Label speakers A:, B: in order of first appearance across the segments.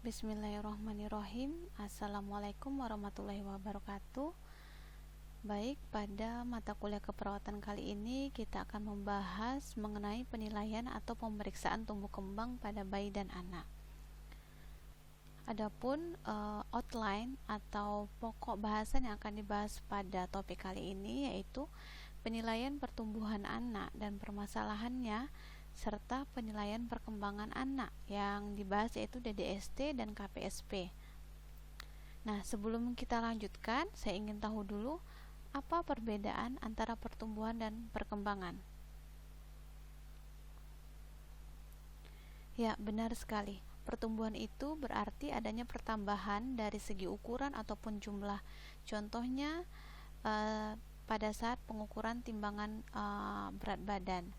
A: Bismillahirrahmanirrahim. Assalamualaikum warahmatullahi wabarakatuh. Baik, pada mata kuliah keperawatan kali ini kita akan membahas mengenai penilaian atau pemeriksaan tumbuh kembang pada bayi dan anak. Adapun outline atau pokok bahasan yang akan dibahas pada topik kali ini yaitu penilaian pertumbuhan anak dan permasalahannya serta penilaian perkembangan anak yang dibahas yaitu DDST dan KPSP. Nah, sebelum kita lanjutkan, saya ingin tahu dulu apa perbedaan antara pertumbuhan dan perkembangan. Ya, benar sekali. Pertumbuhan itu berarti adanya pertambahan dari segi ukuran ataupun jumlah. Contohnya pada saat pengukuran timbangan berat badan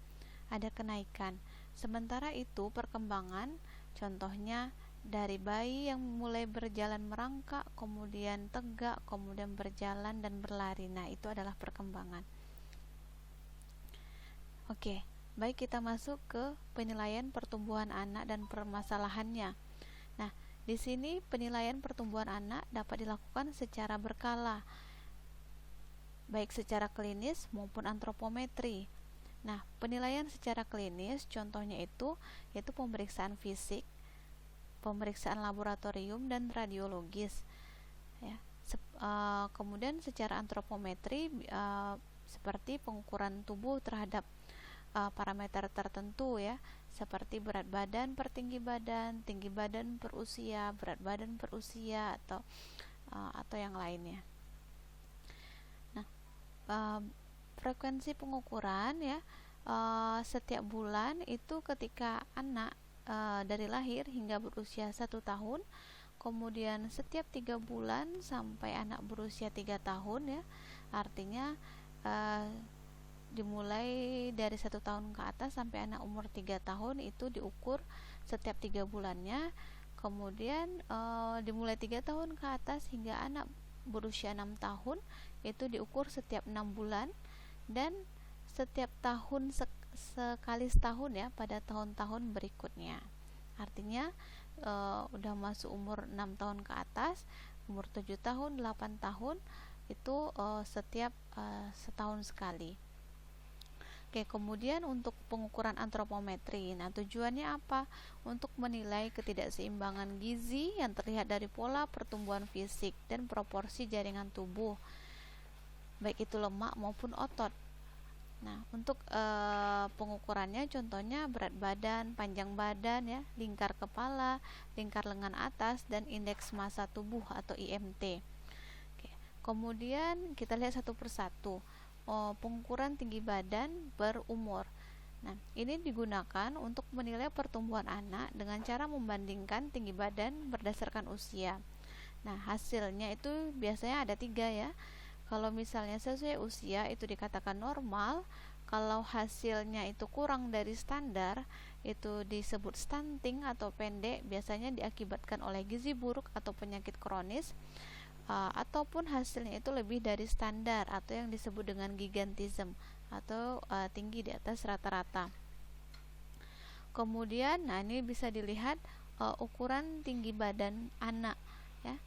A: ada kenaikan. Sementara itu perkembangan contohnya dari bayi yang mulai berjalan merangkak, kemudian tegak, kemudian berjalan dan berlari. Nah, itu adalah perkembangan. Oke, baik, kita masuk ke penilaian pertumbuhan anak dan permasalahannya. Nah, di sini penilaian pertumbuhan anak dapat dilakukan secara berkala, baik secara klinis maupun antropometri. Nah, penilaian secara klinis contohnya yaitu pemeriksaan fisik, pemeriksaan laboratorium dan radiologis. Ya. Kemudian secara antropometri seperti pengukuran tubuh terhadap parameter tertentu ya, seperti berat badan per tinggi badan per usia, berat badan per usia atau yang lainnya. Nah, frekuensi pengukuran ya setiap bulan itu ketika anak dari lahir hingga berusia 1 tahun, kemudian setiap 3 bulan sampai anak berusia 3 tahun ya, artinya dimulai dari 1 tahun ke atas sampai anak umur 3 tahun itu diukur setiap 3 bulannya, kemudian dimulai 3 tahun ke atas hingga anak berusia 6 tahun itu diukur setiap 6 bulan dan setiap tahun sekali setahun ya pada tahun-tahun berikutnya. Artinya udah masuk umur 6 tahun ke atas, umur 7 tahun, 8 tahun itu setiap setahun sekali. Oke, kemudian untuk pengukuran antropometri. Nah, tujuannya apa? Untuk menilai ketidakseimbangan gizi yang terlihat dari pola pertumbuhan fisik dan proporsi jaringan tubuh, baik itu lemak maupun otot. Nah, untuk pengukurannya contohnya berat badan, panjang badan ya, lingkar kepala, lingkar lengan atas dan indeks massa tubuh atau IMT. Oke. Kemudian kita lihat satu persatu. Pengukuran tinggi badan per umur. Nah, ini digunakan untuk menilai pertumbuhan anak dengan cara membandingkan tinggi badan berdasarkan usia. Nah, hasilnya itu biasanya ada 3 ya. Kalau misalnya sesuai usia itu dikatakan normal, kalau hasilnya itu kurang dari standar itu disebut stunting atau pendek, biasanya diakibatkan oleh gizi buruk atau penyakit kronis, ataupun hasilnya itu lebih dari standar atau yang disebut dengan gigantism atau tinggi di atas rata-rata. Kemudian, nah ini bisa dilihat ukuran tinggi badan anak ya.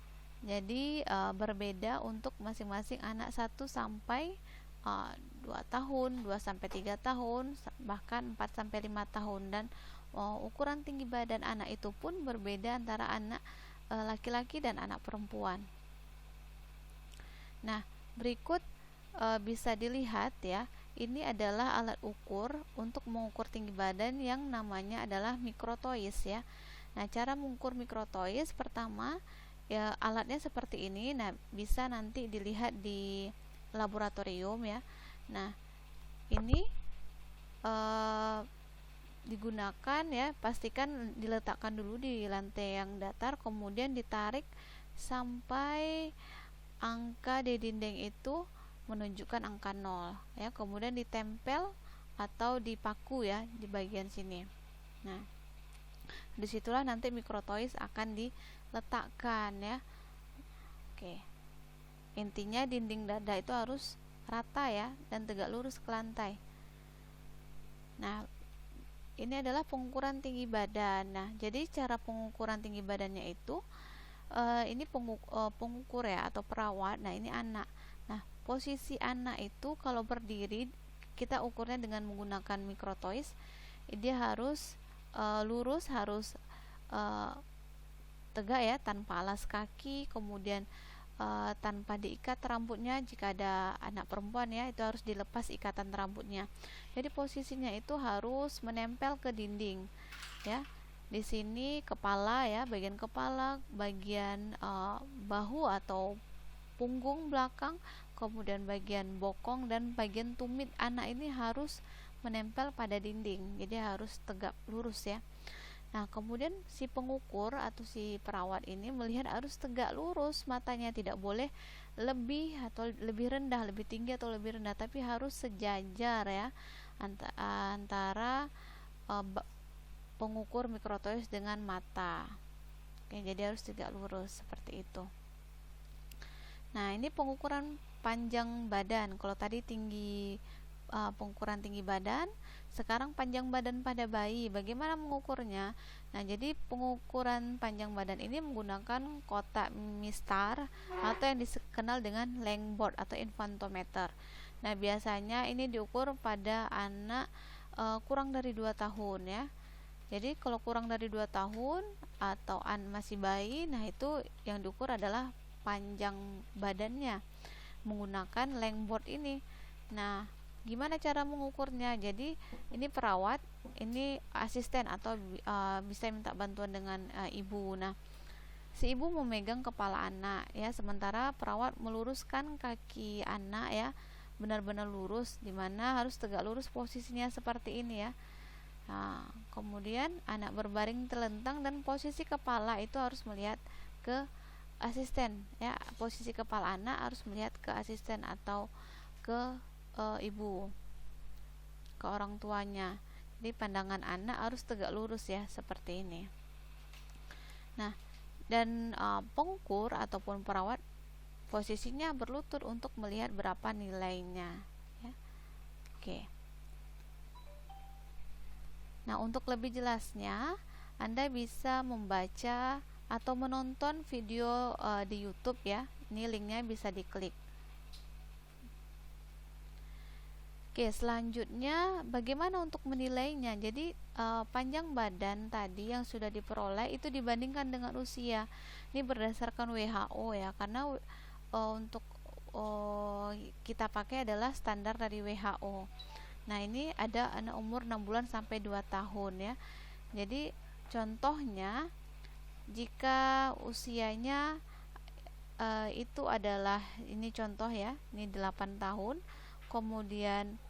A: Jadi berbeda untuk masing-masing anak 1 sampai 2 tahun, 2 sampai 3 tahun, bahkan 4 sampai 5 tahun, dan ukuran tinggi badan anak itu pun berbeda antara anak laki-laki dan anak perempuan. Nah, berikut bisa dilihat ya, ini adalah alat ukur untuk mengukur tinggi badan yang namanya adalah mikrotois ya. Nah, cara mengukur mikrotois pertama ya alatnya seperti ini. Nah, bisa nanti dilihat di laboratorium ya. Nah, ini digunakan ya, pastikan diletakkan dulu di lantai yang datar, kemudian ditarik sampai angka di dinding itu menunjukkan angka 0 ya, kemudian ditempel atau dipaku ya di bagian sini. Nah, disitulah nanti mikrotois akan diletakkan ya. Oke, intinya dinding dada itu harus rata ya dan tegak lurus ke lantai. Nah, ini adalah pengukuran tinggi badan. Nah, jadi cara pengukuran tinggi badannya itu ini pengukur ya atau perawat. Nah, ini anak. Nah, posisi anak itu kalau berdiri kita ukurnya dengan menggunakan mikrotois. Dia harus lurus, harus tegak ya, tanpa alas kaki, kemudian tanpa diikat rambutnya. Jika ada anak perempuan ya, itu harus dilepas ikatan rambutnya. Jadi posisinya itu harus menempel ke dinding ya. Di sini kepala ya, bagian kepala, bagian bahu atau punggung belakang, kemudian bagian bokong dan bagian tumit anak ini harus menempel pada dinding. Jadi harus tegak lurus ya. Nah, kemudian si pengukur atau si perawat ini melihat harus tegak lurus matanya, tidak boleh lebih atau lebih rendah, lebih tinggi atau lebih rendah, tapi harus sejajar ya antara pengukur mikrotois dengan mata. Oke, jadi harus tegak lurus seperti itu. Nah, ini pengukuran panjang badan. Kalau tadi tinggi pengukuran tinggi badan, sekarang panjang badan pada bayi. Bagaimana mengukurnya? Nah, jadi pengukuran panjang badan ini menggunakan kotak mistar atau yang dikenal dengan Langboard atau infantometer. Nah, biasanya ini diukur pada anak kurang dari 2 tahun ya. Jadi kalau kurang dari 2 tahun atau masih bayi, nah itu yang diukur adalah panjang badannya menggunakan Langboard ini. Nah, gimana cara mengukurnya? Jadi ini perawat, ini asisten atau bisa minta bantuan dengan ibu. Nah, si ibu memegang kepala anak ya, sementara perawat meluruskan kaki anak ya, benar-benar lurus, dimana harus tegak lurus posisinya seperti ini ya. Nah, kemudian anak berbaring telentang dan posisi kepala itu harus melihat ke asisten ya, posisi kepala anak harus melihat ke asisten atau ke ibu, ke orang tuanya. Jadi pandangan anak harus tegak lurus ya, seperti ini. Nah, dan pengukur ataupun perawat posisinya berlutut untuk melihat berapa nilainya ya. Oke. Nah, untuk lebih jelasnya Anda bisa membaca atau menonton video di YouTube ya. Ini linknya bisa diklik. Oke, selanjutnya bagaimana untuk menilainya? Jadi panjang badan tadi yang sudah diperoleh itu dibandingkan dengan usia. Ini berdasarkan WHO ya, karena untuk kita pakai adalah standar dari WHO. Nah, ini ada anak umur 6 bulan sampai 2 tahun ya. Jadi contohnya jika usianya itu adalah, ini contoh ya, ini 8 tahun. Kemudian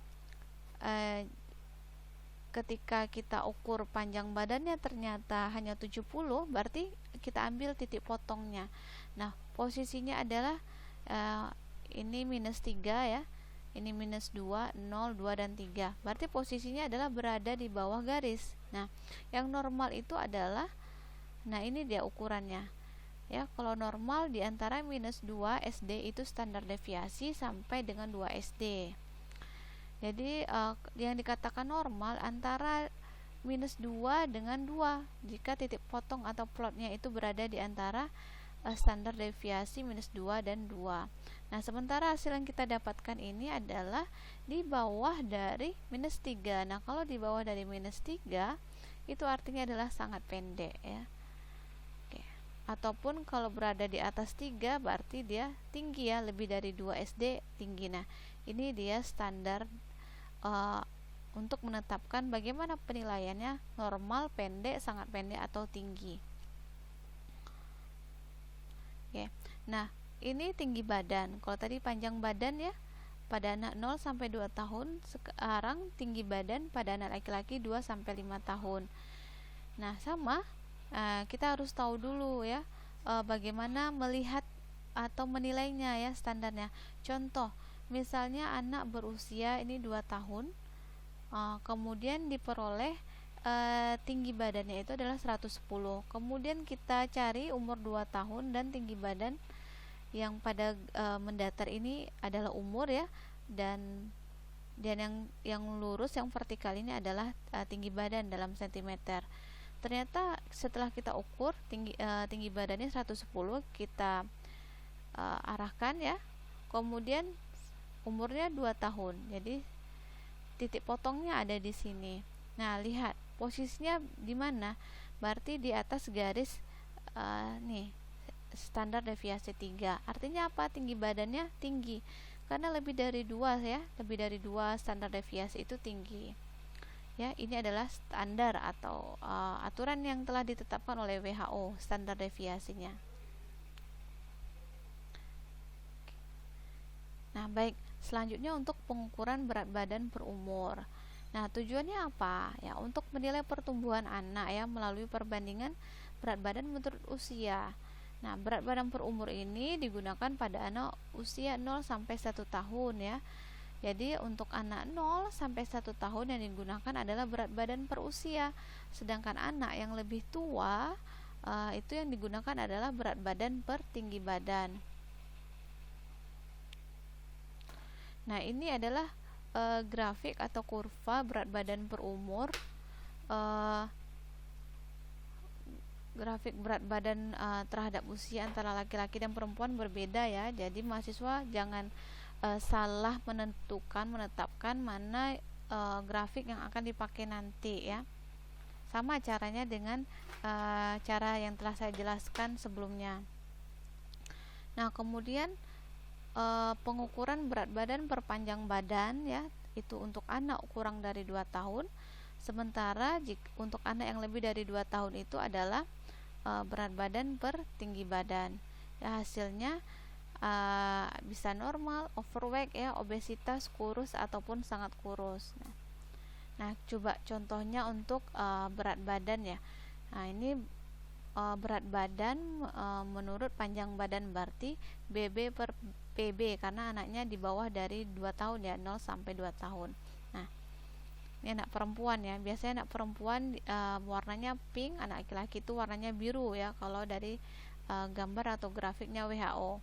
A: ketika kita ukur panjang badannya ternyata hanya 70, berarti kita ambil titik potongnya. Nah, posisinya adalah ini -3 ya. Ini -2, 0, 2 dan 3. Berarti posisinya adalah berada di bawah garis. Nah, yang normal itu adalah, nah ini dia ukurannya. Ya, kalau normal di antara -2 SD itu standar deviasi sampai dengan 2 SD. Jadi yang dikatakan normal antara -2 dengan 2 jika titik potong atau plotnya itu berada di antara standar deviasi -2 dan 2. Nah, sementara hasil yang kita dapatkan ini adalah di bawah dari -3. Nah, kalau di bawah dari -3 itu artinya adalah sangat pendek ya. Oke. Ataupun kalau berada di atas 3 berarti dia tinggi ya, lebih dari 2 SD tinggi. Nah, ini dia standar untuk menetapkan bagaimana penilaiannya, normal, pendek, sangat pendek atau tinggi. Oke. Nah, ini tinggi badan. Kalau tadi panjang badan ya pada anak 0 sampai 2 tahun, sekarang tinggi badan pada anak laki-laki 2 sampai 5 tahun. Nah, sama kita harus tahu dulu ya bagaimana melihat atau menilainya ya, standarnya. Contoh, misalnya anak berusia ini 2 tahun, kemudian diperoleh tinggi badannya itu adalah 110. Kemudian kita cari umur 2 tahun dan tinggi badan yang pada mendatar ini adalah umur ya, dan Dan yang lurus, yang vertikal ini adalah tinggi badan dalam sentimeter. Ternyata setelah kita ukur tinggi badannya 110, kita arahkan ya. Kemudian umurnya 2 tahun. Jadi titik potongnya ada di sini. Nah, lihat posisinya di mana? Berarti di atas garis nih standar deviasi 3. Artinya apa? Tinggi badannya tinggi. Karena lebih dari 2 ya, lebih dari 2 standar deviasi itu tinggi. Ya, ini adalah standar atau aturan yang telah ditetapkan oleh WHO, standar deviasinya. Nah, baik, selanjutnya untuk pengukuran berat badan per umur. Nah, tujuannya apa? Ya, untuk menilai pertumbuhan anak ya melalui perbandingan berat badan menurut usia. Nah, berat badan per umur ini digunakan pada anak usia 0 sampai 1 tahun ya. Jadi untuk anak 0 sampai 1 tahun yang digunakan adalah berat badan per usia. Sedangkan anak yang lebih tua itu yang digunakan adalah berat badan per tinggi badan. Nah, ini adalah grafik atau kurva berat badan per umur. Grafik berat badan terhadap usia antara laki-laki dan perempuan berbeda ya. Jadi mahasiswa jangan salah menetapkan mana grafik yang akan dipakai nanti ya. Sama caranya dengan cara yang telah saya jelaskan sebelumnya. Nah, kemudian pengukuran berat badan per panjang badan ya, itu untuk anak kurang dari 2 tahun. Sementara untuk anak yang lebih dari 2 tahun itu adalah berat badan per tinggi badan. Ya, hasilnya bisa normal, overweight ya, obesitas, kurus ataupun sangat kurus. Nah, coba contohnya untuk berat badan ya. Nah, ini berat badan menurut panjang badan, berarti BB per PB karena anaknya di bawah dari 2 tahun ya, 0 sampai 2 tahun. Nah, ini anak perempuan ya. Biasanya anak perempuan warnanya pink, anak laki-laki itu warnanya biru ya kalau dari gambar atau grafiknya WHO.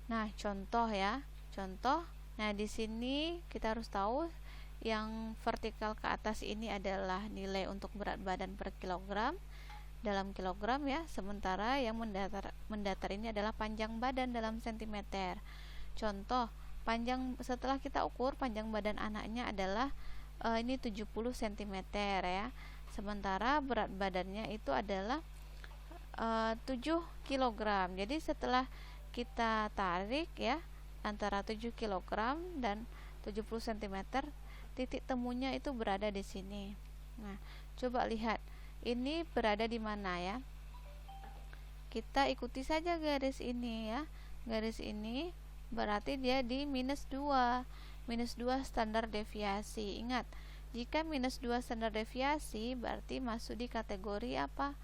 A: Nah, contoh ya. Contoh. Nah, di sini kita harus tahu yang vertikal ke atas ini adalah nilai untuk berat badan per kilogram dalam kilogram ya, sementara yang mendatar ini adalah panjang badan dalam sentimeter. Contoh, setelah kita ukur panjang badan anaknya adalah ini 70 cm ya. Sementara berat badannya itu adalah 7 kg. Jadi setelah kita tarik ya antara 7 kg dan 70 cm, titik temunya itu berada di sini. Nah, coba lihat ini berada di mana ya. Kita ikuti saja garis ini ya. Garis ini berarti dia di minus 2 standar deviasi. Ingat, jika minus 2 standar deviasi berarti masuk di kategori apa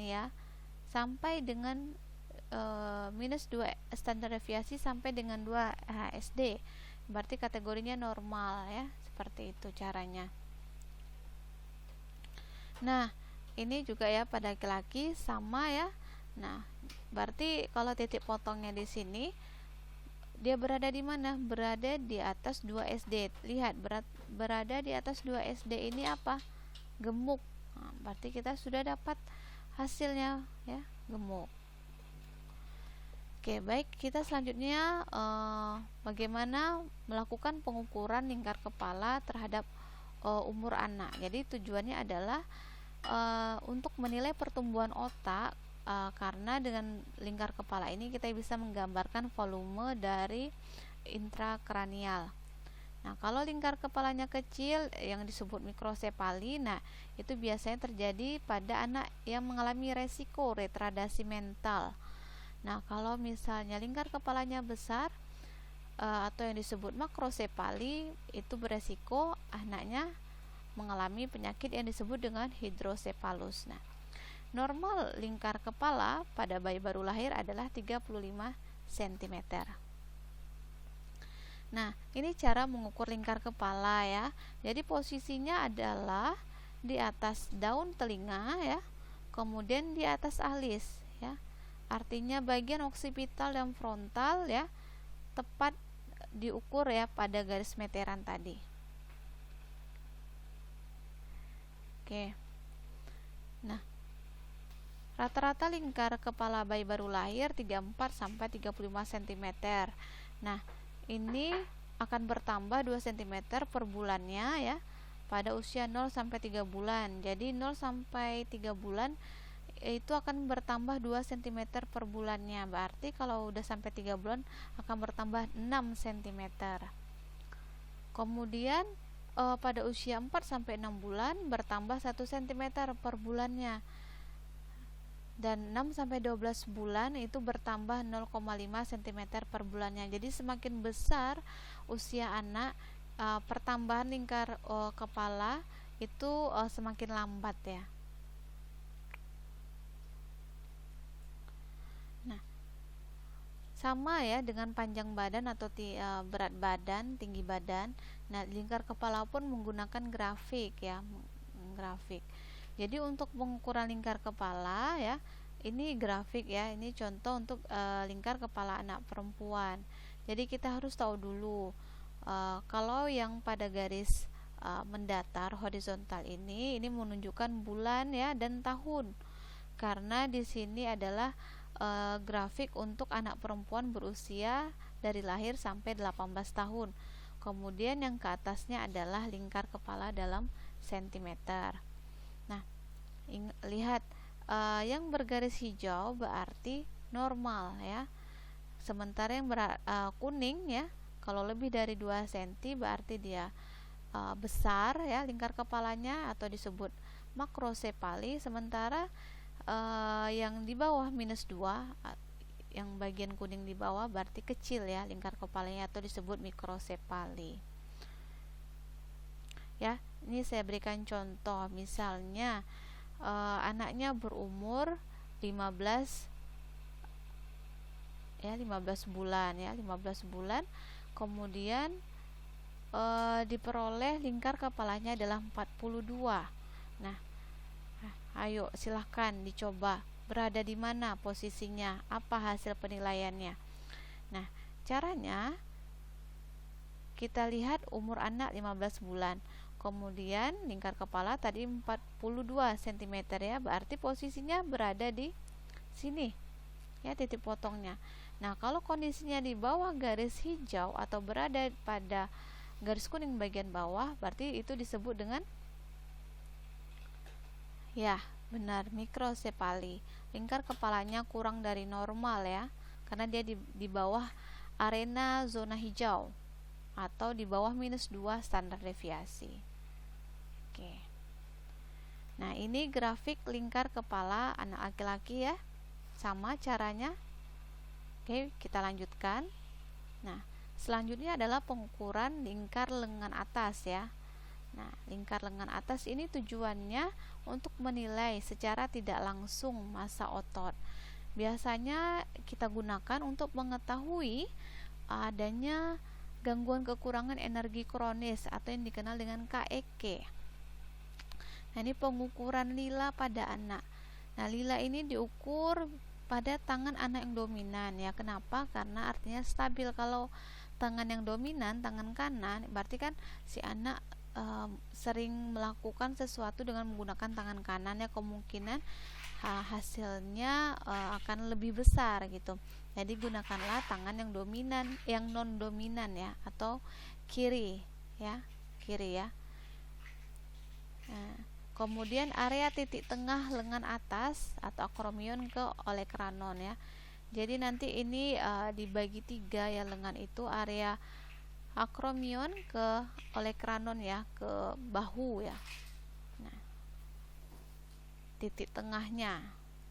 A: nih ya, sampai dengan minus 2 standar deviasi sampai dengan 2 HSD, berarti kategorinya normal ya. Seperti itu caranya. Nah, ini juga ya pada laki-laki sama ya. Nah, berarti kalau titik potongnya di sini dia berada di mana? Berada di atas 2 SD. Lihat, berada di atas 2 SD ini apa? Gemuk. Nah, berarti kita sudah dapat hasilnya ya, gemuk. Oke, baik, kita selanjutnya bagaimana melakukan pengukuran lingkar kepala terhadap umur anak. Jadi tujuannya adalah untuk menilai pertumbuhan otak, karena dengan lingkar kepala ini kita bisa menggambarkan volume dari intrakranial. Nah, kalau lingkar kepalanya kecil yang disebut mikrosefali, nah itu biasanya terjadi pada anak yang mengalami resiko retardasi mental. Nah, kalau misalnya lingkar kepalanya besar atau yang disebut makrosefali, itu beresiko anaknya mengalami penyakit yang disebut dengan hidrosefalus. Nah, normal lingkar kepala pada bayi baru lahir adalah 35 cm. Nah, ini cara mengukur lingkar kepala ya. Jadi posisinya adalah di atas daun telinga ya, kemudian di atas alis ya. Artinya bagian oksipital dan frontal ya tepat diukur ya pada garis meteran tadi. Oke. Nah, rata-rata lingkar kepala bayi baru lahir 34 sampai 35 cm. Nah, ini akan bertambah 2 cm per bulannya ya pada usia 0 sampai 3 bulan. Jadi 0 sampai 3 bulan itu akan bertambah 2 cm per bulannya. Berarti kalau udah sampai 3 bulan akan bertambah 6 cm. Kemudian pada usia 4 sampai 6 bulan bertambah 1 cm per bulannya. Dan 6 sampai 12 bulan itu bertambah 0,5 cm per bulannya. Jadi semakin besar usia anak, pertambahan lingkar kepala itu semakin lambat ya. Nah, sama ya dengan panjang badan atau berat badan, tinggi badan. Nah, lingkar kepala pun menggunakan grafik ya, grafik. Jadi untuk pengukuran lingkar kepala ya, ini grafik ya, ini contoh untuk lingkar kepala anak perempuan. Jadi kita harus tahu dulu kalau yang pada garis mendatar horizontal ini menunjukkan bulan ya dan tahun. Karena di sini adalah grafik untuk anak perempuan berusia dari lahir sampai 18 tahun. Kemudian yang ke atasnya adalah lingkar kepala dalam sentimeter. Nah, lihat yang bergaris hijau berarti normal ya. Sementara yang kuning ya, kalau lebih dari 2 cm berarti dia besar ya lingkar kepalanya atau disebut makrosefali. Sementara yang di bawah -2, yang bagian kuning di bawah berarti kecil ya lingkar kepalanya atau disebut mikrosefali. Ya, ini saya berikan contoh, misalnya anaknya berumur 15 bulan ya, 15 bulan. Kemudian diperoleh lingkar kepalanya adalah 42. Nah, ayo silahkan dicoba berada di mana posisinya, apa hasil penilaiannya. Nah, caranya kita lihat umur anak 15 bulan. Kemudian lingkar kepala tadi 42 cm ya, berarti posisinya berada di sini ya, titik potongnya. Nah, kalau kondisinya di bawah garis hijau atau berada pada garis kuning bagian bawah, berarti itu disebut dengan ya, benar, mikrosefali. Lingkar kepalanya kurang dari normal ya, karena dia di bawah arena zona hijau atau di bawah -2 standar deviasi. Oke. Nah, ini grafik lingkar kepala anak laki-laki ya. Sama caranya. Oke, kita lanjutkan. Nah, selanjutnya adalah pengukuran lingkar lengan atas ya. Nah, lingkar lengan atas ini tujuannya untuk menilai secara tidak langsung massa otot. Biasanya kita gunakan untuk mengetahui adanya gangguan kekurangan energi kronis atau yang dikenal dengan KEK. Nah, ini pengukuran lila pada anak. Nah, lila ini diukur pada tangan anak yang dominan ya. Kenapa? Karena artinya stabil. Kalau tangan yang dominan, tangan kanan, berarti kan si anak sering melakukan sesuatu dengan menggunakan tangan kanan ya, kemungkinan hasilnya akan lebih besar gitu. Jadi gunakanlah tangan yang dominan, yang non dominan ya, atau kiri ya, kiri ya. Nah, kemudian area titik tengah lengan atas atau akromion ke olecranon ya. Jadi nanti ini dibagi 3 ya, lengan itu area akromion ke olecranon ya, ke bahu ya. Nah, titik tengahnya,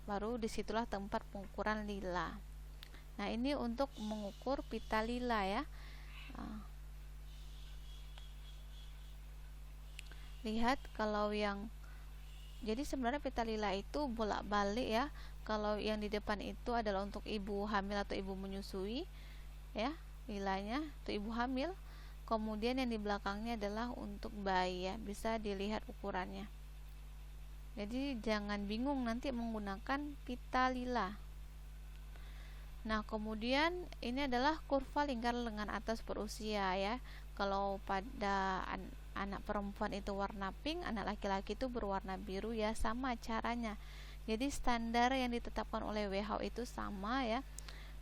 A: baru disitulah tempat pengukuran lila. Nah, ini untuk mengukur pita lila ya. Lihat kalau yang, jadi sebenarnya pita lila itu bolak-balik ya. Kalau yang di depan itu adalah untuk ibu hamil atau ibu menyusui ya, lilanya untuk ibu hamil. Kemudian yang di belakangnya adalah untuk bayi ya, bisa dilihat ukurannya. Jadi jangan bingung nanti menggunakan pita lila. Nah, kemudian ini adalah kurva lingkar lengan atas per usia ya. Kalau pada anak perempuan itu warna pink, anak laki-laki itu berwarna biru ya, sama caranya. Jadi standar yang ditetapkan oleh WHO itu sama ya.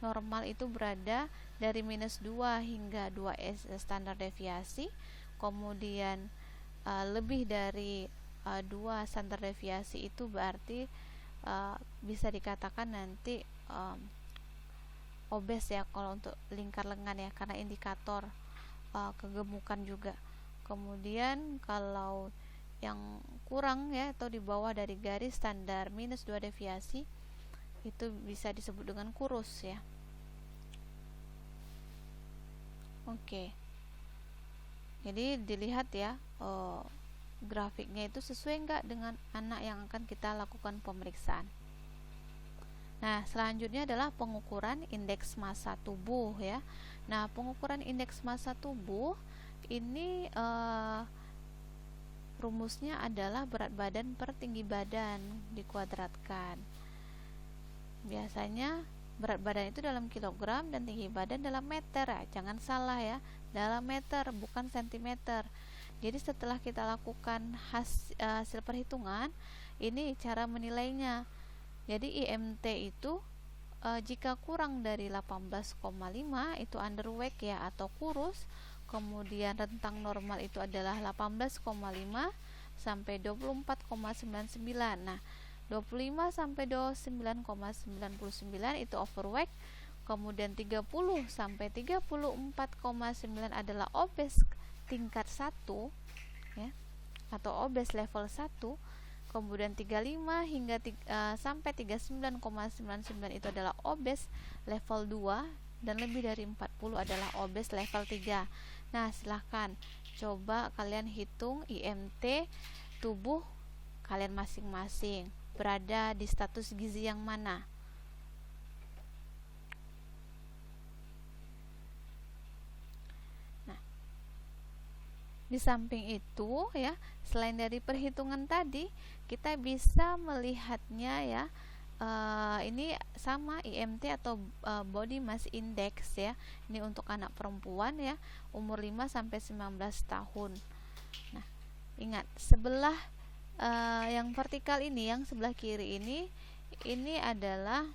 A: Normal itu berada dari -2 hingga 2 standar deviasi. Kemudian lebih dari 2 standar deviasi itu berarti bisa dikatakan nanti obes ya kalau untuk lingkar lengan ya, karena indikator kegemukan juga. Kemudian kalau yang kurang ya atau di bawah dari garis standar -2 deviasi itu bisa disebut dengan kurus ya. Oke. Jadi dilihat ya grafiknya itu sesuai enggak dengan anak yang akan kita lakukan pemeriksaan. Nah, selanjutnya adalah pengukuran indeks massa tubuh ya. Nah, pengukuran indeks massa tubuh ini rumusnya adalah berat badan per tinggi badan dikuadratkan. Biasanya berat badan itu dalam kilogram dan tinggi badan dalam meter ya. Jangan salah ya, dalam meter bukan sentimeter. Jadi setelah kita lakukan hasil perhitungan, ini cara menilainya. Jadi IMT itu jika kurang dari 18,5 itu underweight ya atau kurus. Kemudian rentang normal itu adalah 18,5 sampai 24,99. Nah, 25 sampai 29,99 itu overweight. Kemudian 30 sampai 34,9 adalah obes tingkat 1 ya atau obes level 1. Kemudian 35 hingga sampai 39,99 itu adalah obes level 2 dan lebih dari 40 adalah obes level 3. Nah, silahkan coba kalian hitung IMT tubuh kalian masing-masing berada di status gizi yang mana. Nah, di samping itu ya, selain dari perhitungan tadi, kita bisa melihatnya ya. Ini sama IMT atau body mass index ya. Ini untuk anak perempuan ya, umur 5 sampai 19 tahun. Nah, ingat sebelah yang vertikal ini, yang sebelah kiri ini adalah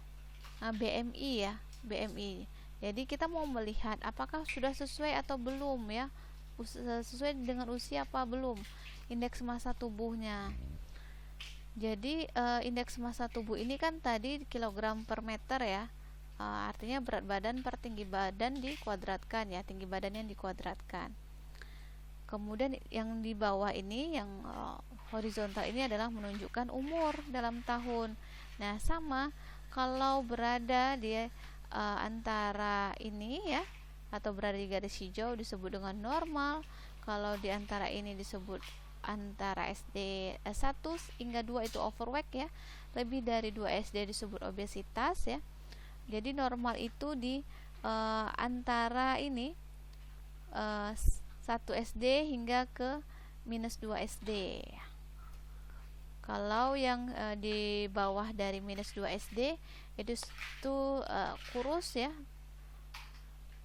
A: BMI ya, BMI. Jadi kita mau melihat apakah sudah sesuai atau belum ya, sesuai dengan usia apa belum indeks massa tubuhnya. Jadi indeks massa tubuh ini kan tadi kilogram per meter ya, artinya berat badan per tinggi badan dikuadratkan ya, tinggi badan yang dikuadratkan. Kemudian yang di bawah ini yang horizontal ini adalah menunjukkan umur dalam tahun. Nah, sama kalau berada di antara ini ya atau berada di garis hijau disebut dengan normal. Kalau di antara ini disebut antara SD 1 hingga 2 itu overweight ya. Lebih dari 2 SD disebut obesitas ya. Jadi normal itu di antara ini 1 SD hingga ke -2 SD. Kalau yang di bawah dari -2 SD itu kurus ya.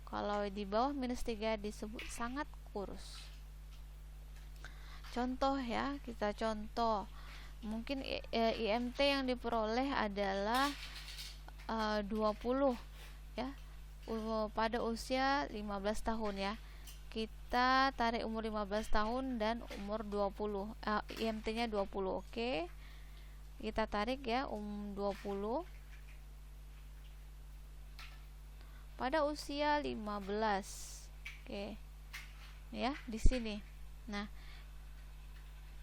A: Kalau di bawah -3 disebut sangat kurus. Contoh ya, kita contoh. Mungkin IMT yang diperoleh adalah 20 ya. Pada usia 15 tahun ya. Kita tarik umur 15 tahun dan umur 20. IMT-nya 20. Oke. Kita tarik ya 20 pada usia 15. Oke. Ya, di sini. Nah,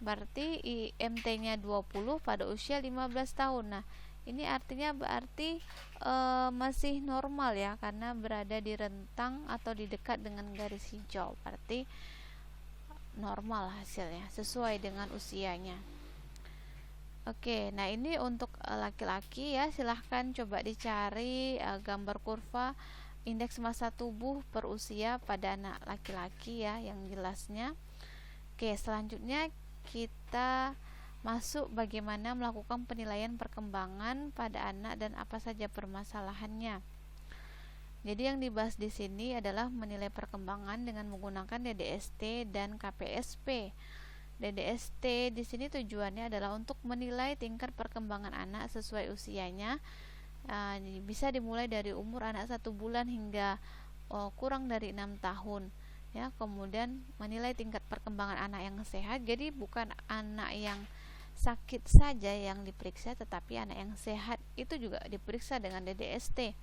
A: berarti IMT-nya 20 pada usia 15 tahun. Nah, ini artinya berarti masih normal ya, karena berada di rentang atau di dekat dengan garis hijau. Berarti normal hasilnya, sesuai dengan usianya. Oke, nah ini untuk laki-laki ya. Silahkan coba dicari gambar kurva indeks massa tubuh per usia pada anak laki-laki ya, yang jelasnya. Oke, selanjutnya kita masuk bagaimana melakukan penilaian perkembangan pada anak dan apa saja permasalahannya. Jadi yang dibahas di sini adalah menilai perkembangan dengan menggunakan DDST dan KPSP. DDST di sini tujuannya adalah untuk menilai tingkat perkembangan anak sesuai usianya. Bisa dimulai dari umur anak 1 bulan hingga kurang dari 6 tahun. Ya, kemudian menilai tingkat perkembangan anak yang sehat. Jadi bukan anak yang sakit saja yang diperiksa, tetapi anak yang sehat itu juga diperiksa dengan DDST.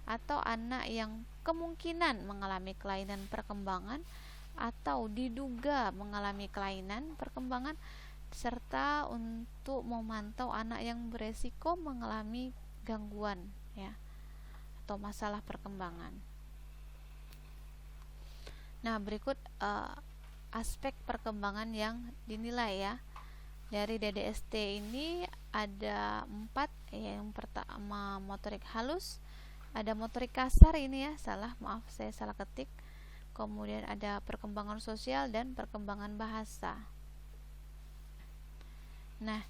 A: Atau anak yang kemungkinan mengalami kelainan perkembangan atau diduga mengalami kelainan perkembangan, serta untuk memantau anak yang beresiko mengalami gangguan ya atau masalah perkembangan. Nah, berikut aspek perkembangan yang dinilai ya. Dari DDST ini ada 4 ya. Yang pertama motorik halus, ada motorik kasar ini ya, maaf saya salah ketik. Kemudian ada perkembangan sosial dan perkembangan bahasa. Nah,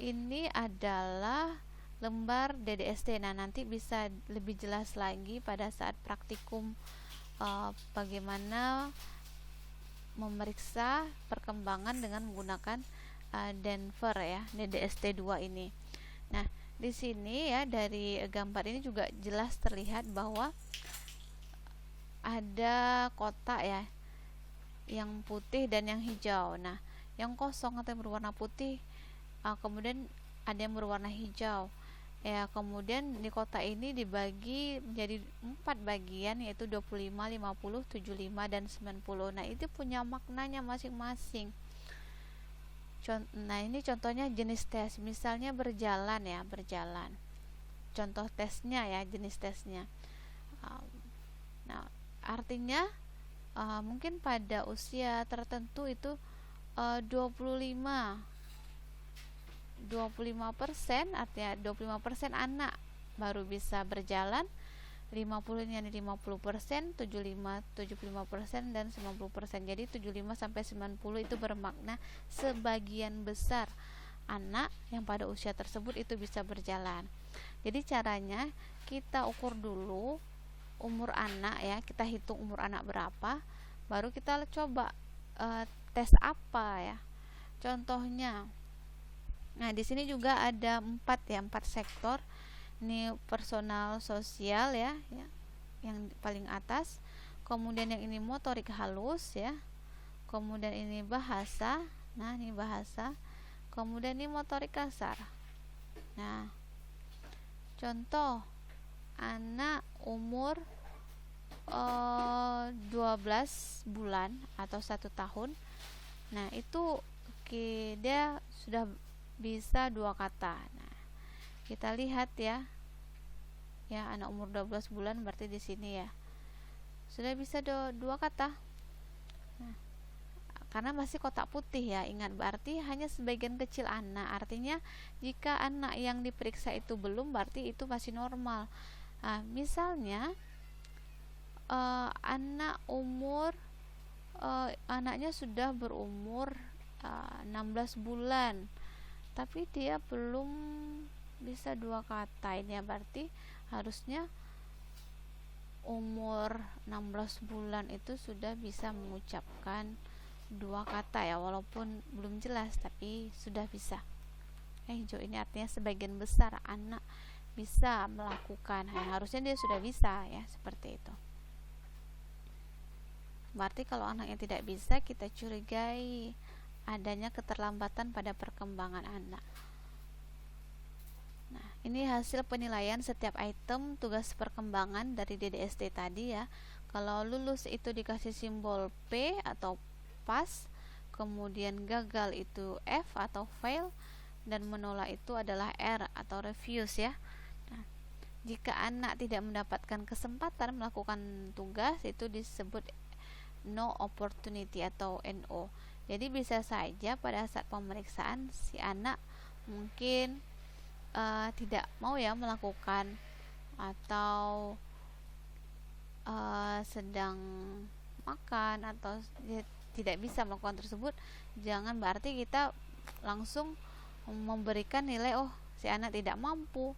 A: ini adalah lembar DDST. Nah, nanti bisa lebih jelas lagi pada saat praktikum bagaimana memeriksa perkembangan dengan menggunakan Denver ya, DDST 2 ini. Nah, di sini ya dari gambar ini juga jelas terlihat bahwa ada kotak ya, yang putih dan yang hijau. Nah, yang kosong atau yang berwarna putih, kemudian ada yang berwarna hijau. Ya, kemudian di kotak ini dibagi menjadi 4 bagian, yaitu 25, 50, 75 dan 90. Nah, itu punya maknanya masing-masing. Nah, ini contohnya jenis tes. Misalnya berjalan ya, berjalan. Contoh tesnya ya, jenis tesnya. Nah, artinya mungkin pada usia tertentu itu 25%, artinya 25% anak baru bisa berjalan, 50-nya 50%, 75% dan 90%. Jadi 75 sampai 90 itu bermakna sebagian besar anak yang pada usia tersebut itu bisa berjalan. Jadi caranya kita ukur dulu umur anak ya, kita hitung umur anak berapa, baru kita coba tes apa ya. Contohnya, nah di sini juga ada 4 sektor. Ini personal sosial ya, yang paling atas. Kemudian yang ini motorik halus ya. Kemudian ini bahasa. Nah, ini bahasa. Kemudian ini motorik kasar. Nah, contoh anak umur 12 bulan atau 1 tahun. Nah, itu dia sudah bisa 2 kata. Nah, kita lihat ya, anak umur 12 bulan berarti di sini ya sudah bisa 2 kata. Nah, karena masih kotak putih ya, ingat, berarti hanya sebagian kecil anak. Artinya jika anak yang diperiksa itu belum, berarti itu masih normal. Nah, misalnya anaknya sudah berumur 16 bulan tapi dia belum bisa 2 kata, ini ya berarti harusnya umur 16 bulan itu sudah bisa mengucapkan 2 kata ya, walaupun belum jelas tapi sudah bisa. Hijau ini artinya sebagian besar anak bisa melakukan. Harusnya dia sudah bisa ya, seperti itu. Berarti kalau anaknya tidak bisa, kita curigai adanya keterlambatan pada perkembangan anak. Nah, ini hasil penilaian setiap item tugas perkembangan dari DDST tadi ya. Kalau lulus itu dikasih simbol P atau pass, kemudian gagal itu F atau fail, dan menolak itu adalah R atau refuse ya. Nah, jika anak tidak mendapatkan kesempatan melakukan tugas, itu disebut no opportunity atau NO. Jadi bisa saja pada saat pemeriksaan si anak mungkin tidak mau ya melakukan, atau sedang makan, atau tidak bisa melakukan tersebut. Jangan berarti kita langsung memberikan nilai si anak tidak mampu.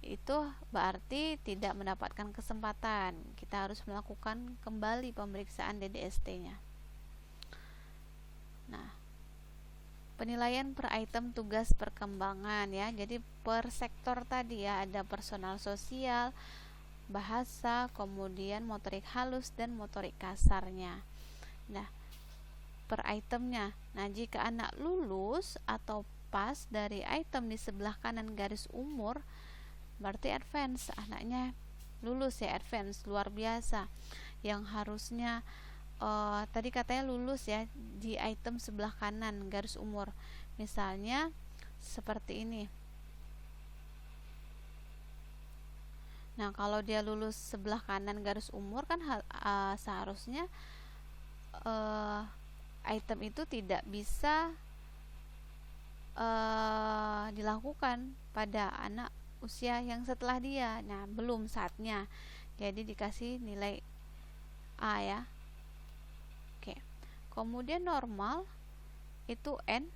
A: itu berarti tidak mendapatkan kesempatan. Kita harus melakukan kembali pemeriksaan DDST-nya. Nah, penilaian per item tugas perkembangan ya. Jadi per sektor tadi ya, ada personal sosial, bahasa, kemudian motorik halus dan motorik kasarnya. Nah, per itemnya. Nah, jika anak lulus atau pas dari item di sebelah kanan garis umur, berarti advance, anaknya lulus ya, advance luar biasa. Yang harusnya tadi katanya lulus ya di item sebelah kanan garis umur, misalnya seperti ini. Nah, kalau dia lulus sebelah kanan garis umur kan seharusnya item itu tidak bisa dilakukan pada anak usia yang setelah dia. Nah, belum saatnya, jadi dikasih nilai A ya. Oke. Kemudian normal itu N,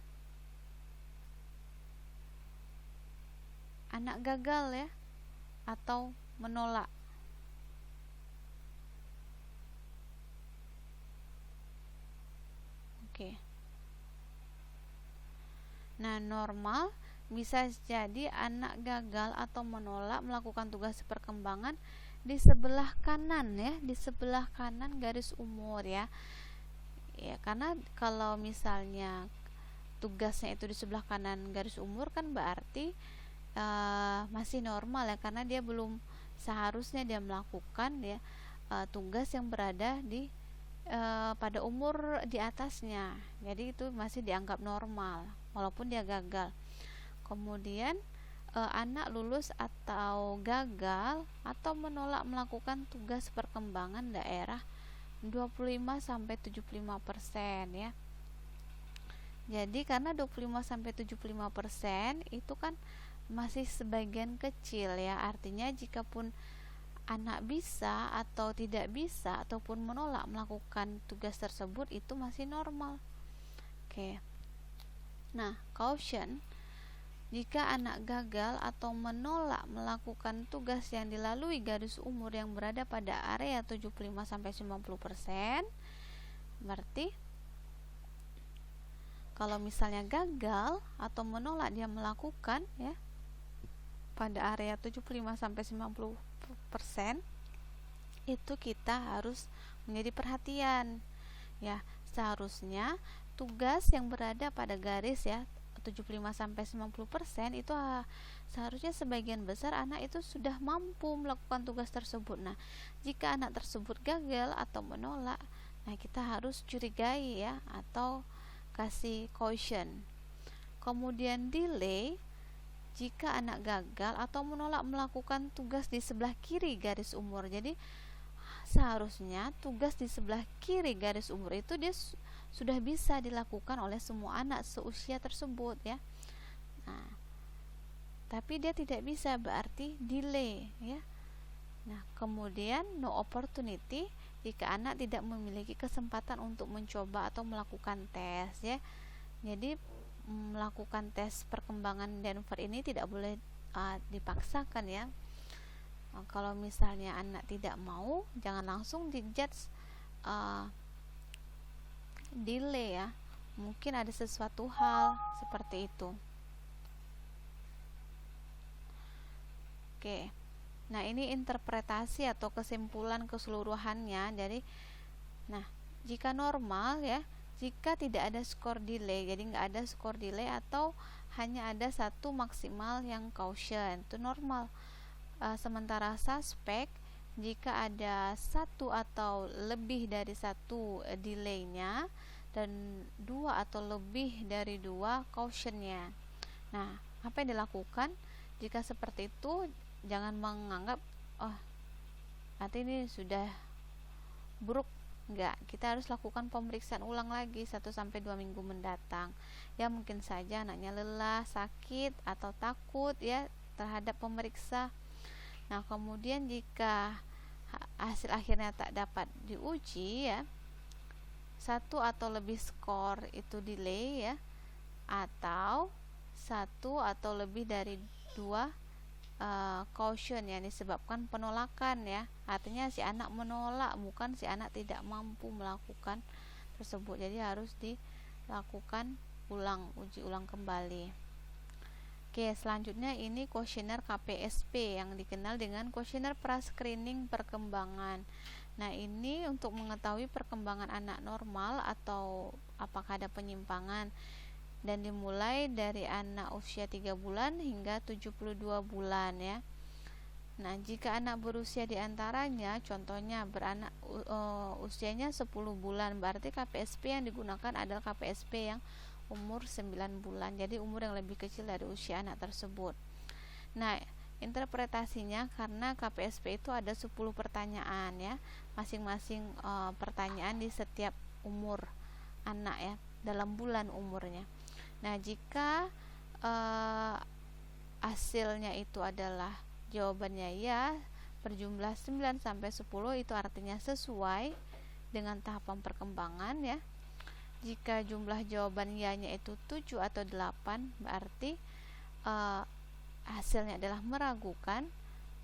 A: anak gagal ya atau menolak. Oke. Nah, normal bisa jadi anak gagal atau menolak melakukan tugas perkembangan di sebelah kanan ya, di sebelah kanan garis umur ya. Ya, karena kalau misalnya tugasnya itu di sebelah kanan garis umur kan berarti masih normal ya, karena dia belum seharusnya dia melakukan ya tugas yang berada di pada umur di atasnya. Jadi itu masih dianggap normal walaupun dia gagal. Kemudian anak lulus atau gagal atau menolak melakukan tugas perkembangan daerah 25-75% ya. Jadi karena 25-75% itu kan masih sebagian kecil ya, artinya jikapun anak bisa atau tidak bisa ataupun menolak melakukan tugas tersebut itu masih normal. Oke. Nah, caution, jika anak gagal atau menolak melakukan tugas yang dilalui garis umur yang berada pada area 75-90%, berarti kalau misalnya gagal atau menolak dia melakukan ya pada area 75-90%, itu kita harus menjadi perhatian ya. Seharusnya tugas yang berada pada garis ya 75-90% itu seharusnya sebagian besar anak itu sudah mampu melakukan tugas tersebut. Nah, jika anak tersebut gagal atau menolak, nah kita harus curigai ya atau kasih caution. Kemudian delay, jika anak gagal atau menolak melakukan tugas di sebelah kiri garis umur. Jadi seharusnya tugas di sebelah kiri garis umur itu dia sudah bisa dilakukan oleh semua anak seusia tersebut ya. Nah, tapi dia tidak bisa, berarti delay ya. Nah, kemudian no opportunity, jika anak tidak memiliki kesempatan untuk mencoba atau melakukan tes ya. Jadi melakukan tes perkembangan Denver ini tidak boleh dipaksakan ya. Kalau misalnya anak tidak mau, jangan langsung dijudge delay ya. Mungkin ada sesuatu hal seperti itu. Oke. Nah, ini interpretasi atau kesimpulan keseluruhannya. Jadi, nah, jika normal ya, jika tidak ada skor delay, jadi nggak ada skor delay atau hanya ada satu maksimal yang caution, itu normal. Sementara suspek, jika ada satu atau lebih dari satu delaynya dan dua atau lebih dari dua cautionnya. Nah, apa yang dilakukan jika seperti itu? Jangan menganggap nanti ini sudah buruk. Enggak, kita harus lakukan pemeriksaan ulang lagi 1-2 minggu mendatang. Ya, mungkin saja anaknya lelah, sakit atau takut ya terhadap pemeriksa. Nah, kemudian jika hasil akhirnya tak dapat diuji ya, satu atau lebih skor itu delay ya, atau satu atau lebih dari dua caution, yang disebabkan penolakan ya. Artinya si anak menolak, bukan si anak tidak mampu melakukan tersebut. Jadi harus dilakukan uji ulang kembali. Oke, selanjutnya ini kuesioner KPSP yang dikenal dengan kuesioner pra-screening perkembangan. Nah, ini untuk mengetahui perkembangan anak normal atau apakah ada penyimpangan, dan dimulai dari anak usia 3 bulan hingga 72 bulan ya. Nah, jika anak berusia diantaranya, contohnya beranak usianya 10 bulan, berarti KPSP yang digunakan adalah KPSP yang umur 9 bulan, jadi umur yang lebih kecil dari usia anak tersebut. Nah, interpretasinya karena KPSP itu ada 10 pertanyaan ya, masing-masing pertanyaan di setiap umur anak ya, dalam bulan umurnya. Nah, jika hasilnya itu adalah jawabannya ya, berjumlah 9 sampai 10, itu artinya sesuai dengan tahapan perkembangan ya. Jika jumlah jawaban ya-nya itu 7 atau 8, berarti hasilnya adalah meragukan.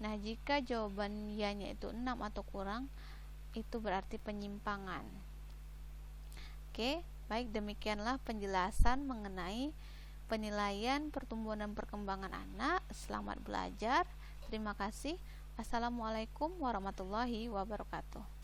A: Nah, jika jawaban ya-nya itu 6 atau kurang, itu berarti penyimpangan. Oke, baik, demikianlah penjelasan mengenai penilaian pertumbuhan dan perkembangan anak. Selamat belajar. Terima kasih. Assalamualaikum warahmatullahi wabarakatuh.